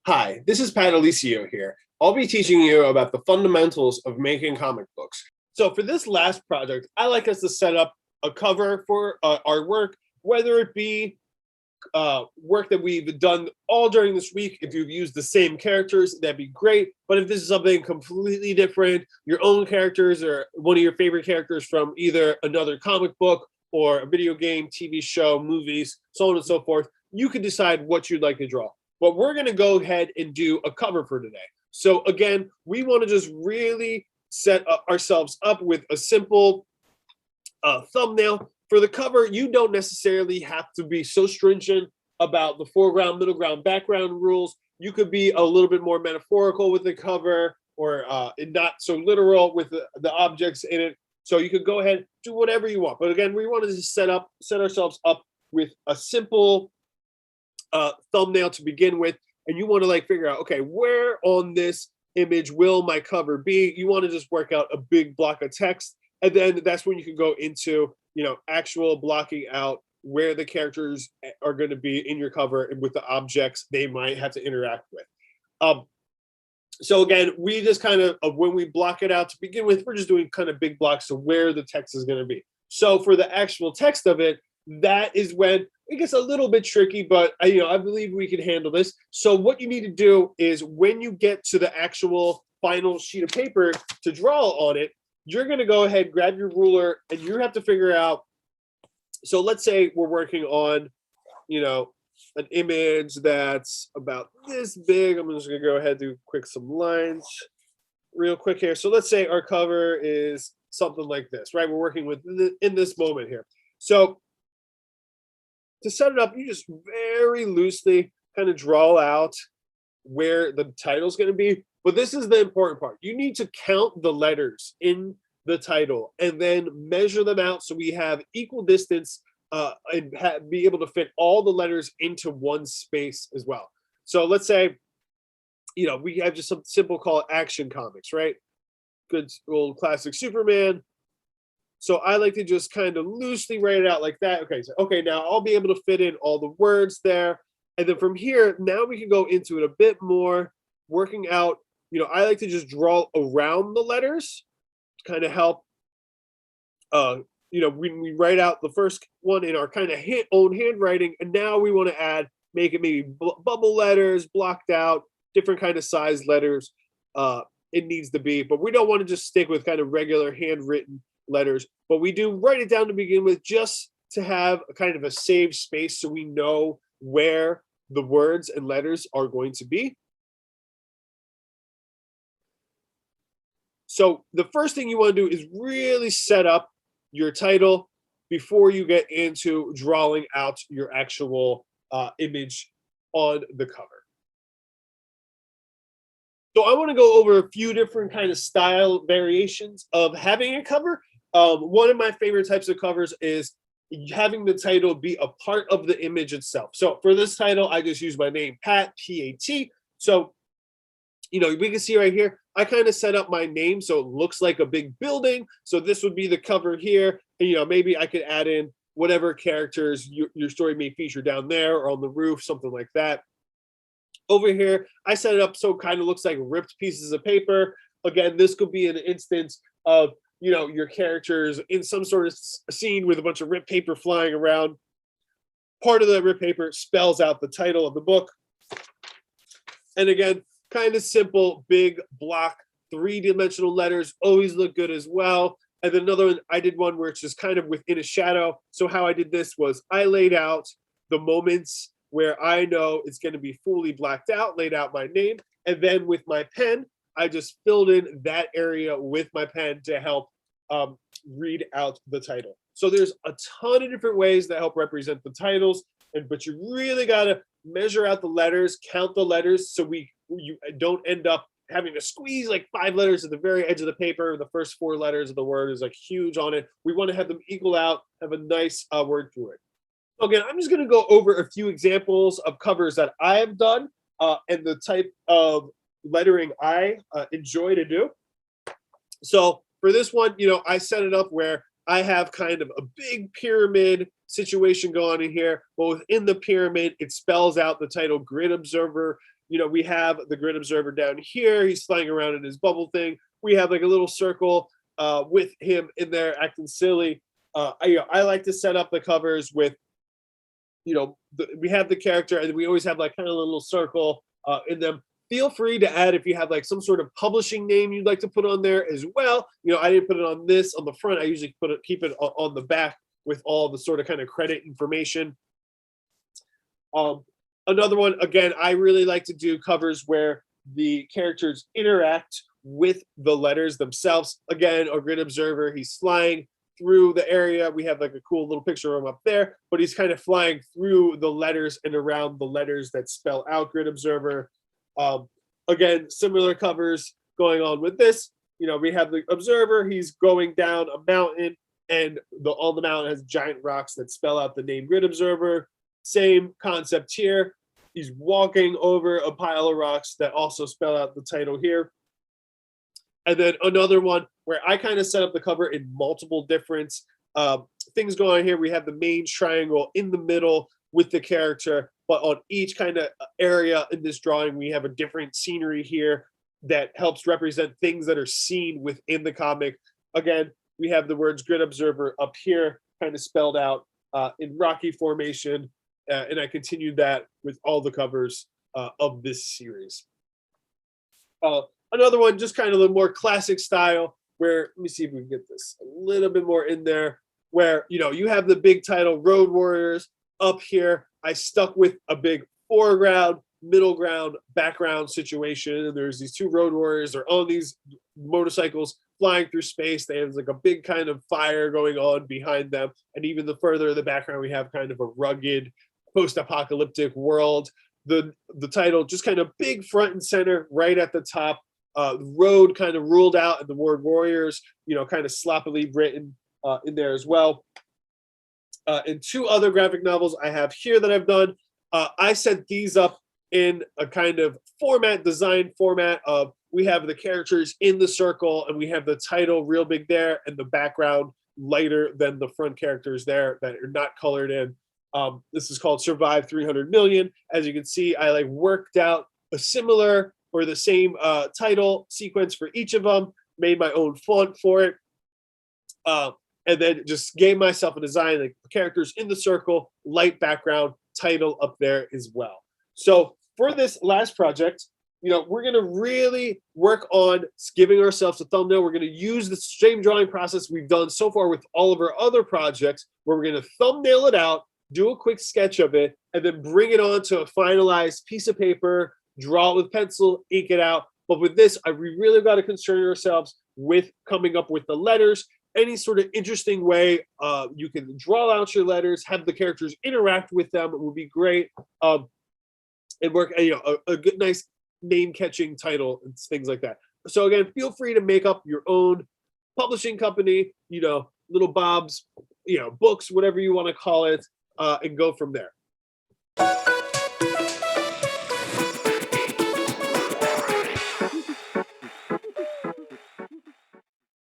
Hi, this is Aulisio here. I'll be teaching you about the fundamentals of making comic books. So for this last project, I like us to set up a cover for our work, whether it be work that we've done all during this week. If you've used the same characters, that'd be great. But if this is something completely different, your own characters or one of your favorite characters from either another comic book or a video game, TV show, movies, so on and so forth, you can decide what you'd like to draw. But we're going to go ahead and do a cover for today. So again, we want to just really set ourselves up with a simple thumbnail. For the cover, you don't necessarily have to be so stringent about the foreground, middle ground, background rules. You could be a little bit more metaphorical with the cover or not so literal with the objects in it. So you could go ahead, do whatever you want. But again, we want to just set ourselves up with a simple thumbnail to begin with. And you want to figure out, okay, where on this image will my cover be? You want to just work out a big block of text. And then that's when you can go into actual blocking out where the characters are going to be in your cover and with the objects they might have to interact with. So again, we just kind of, when we block it out to begin with, we're just doing kind of big blocks of where the text is going to be. So for the actual text of it, that is when it gets a little bit tricky, but I believe we can handle this. So what you need to do is when you get to the actual final sheet of paper to draw on it, you're going to go ahead, grab your ruler, and you have to figure out. So let's say we're working on, an image that's about this big. I'm just going to go ahead and do some lines real quick here. So let's say our cover is something like this, right? We're working with in this moment here. So to set it up, you just very loosely kind of draw out where the title is going to be. But this is the important part. You need to count the letters in the title and then measure them out so we have equal distance and be able to fit all the letters into one space as well. So let's say, we have just some simple call it action comics, right? Good old classic Superman. So I like to just kind of loosely write it out like that. Okay, now I'll be able to fit in all the words there. And then from here, now we can go into it a bit more, working out. I like to just draw around the letters to kind of help, when we write out the first one in our kind of own handwriting. And now we want to make it maybe bubble letters, blocked out, different kind of size letters it needs to be. But we don't want to just stick with kind of regular handwritten letters, but we do write it down to begin with just to have a kind of a saved space so we know where the words and letters are going to be. So the first thing you want to do is really set up your title before you get into drawing out your actual image on the cover. So I want to go over a few different kind of style variations of having a cover. One of my favorite types of covers is having the title be a part of the image itself. So for this title, I just use my name, Pat, P-A-T. So, we can see right here, I kind of set up my name so it looks like a big building. So this would be the cover here. And, maybe I could add in whatever characters your story may feature down there or on the roof, something like that. Over here, I set it up so it kind of looks like ripped pieces of paper. Again, this could be an instance of your characters in some sort of scene with a bunch of ripped paper flying around. Part of the ripped paper spells out the title of the book. And again, kind of simple, big block, three-dimensional letters always look good as well. And then another one, I did one where it's just kind of within a shadow. So how I did this was I laid out the moments where I know it's going to be fully blacked out, laid out my name. And then with my pen, I just filled in that area with my pen to help read out the title. So there's a ton of different ways that help represent the titles, but you really got to measure out the letters, count the letters, so you don't end up having to squeeze 5 letters at the very edge of the paper. The first 4 letters of the word is huge on it. We want to have them equal out, have a nice word through it. Again, I'm just going to go over a few examples of covers that I have done and the type of lettering I enjoy to do. So for this one, I set it up where I have kind of a big pyramid situation going on in here, but within the pyramid, it spells out the title Grid Observer. we have the Grid Observer down here. He's flying around in his bubble thing. We have like a little circle with him in there acting silly. I like to set up the covers with, we have the character, and we always have like kind of a little circle in them. Feel free to add if you have like some sort of publishing name you'd like to put on there as well. I didn't put it on the front. I usually keep it on the back with all the sort of kind of credit information. Another one, again, I really like to do covers where the characters interact with the letters themselves. Again, a Grid Observer, he's flying through the area. We have like a cool little picture of him up there, but he's kind of flying through the letters and around the letters that spell out Grid Observer. Again, similar covers going on with this. We have the Observer, he's going down a mountain, and on the mountain has giant rocks that spell out the name Grid Observer. Same concept here. He's walking over a pile of rocks that also spell out the title here. And then another one where I kind of set up the cover in multiple different things going on here. We have the main triangle in the middle with the character, but on each kind of area in this drawing, we have a different scenery here that helps represent things that are seen within the comic. Again, we have the words Grid Observer up here, kind of spelled out in rocky formation. And I continued that with all the covers of this series. Another one, just kind of the more classic style, where, let me see if we can get this a little bit more in there, where, you have the big title, Road Warriors, up here. I stuck with a big foreground, middle ground, background situation. And there's these two Road Warriors. They're on these motorcycles flying through space. They have like a big kind of fire going on behind them. And even the further in the background, we have kind of a rugged post-apocalyptic world. The title just kind of big front and center right at the top. Road kind of ruled out, and the word Warriors, kind of sloppily written in there as well. And two other graphic novels I have here that I've done. I set these up in a kind of design format of, we have the characters in the circle, and we have the title real big there, and the background lighter than the front characters there that are not colored in. This is called Survive 300 Million. As you can see, I worked out a similar or the same title sequence for each of them, made my own font for it, and then just gave myself a design, like characters in the circle, light background, title up there as well. So for this last project, we're going to really work on giving ourselves a thumbnail. We're going to use the same drawing process we've done so far with all of our other projects, where we're going to thumbnail it out, do a quick sketch of it, and then bring it onto a finalized piece of paper, draw it with pencil, ink it out. But with this, we really got to concern ourselves with coming up with the letters. Any sort of interesting way you can draw out your letters, have the characters interact with them, it would be great. And work, a good, nice name-catching title and things like that. So again, feel free to make up your own publishing company, Little Bob's, books, whatever you want to call it, and go from there.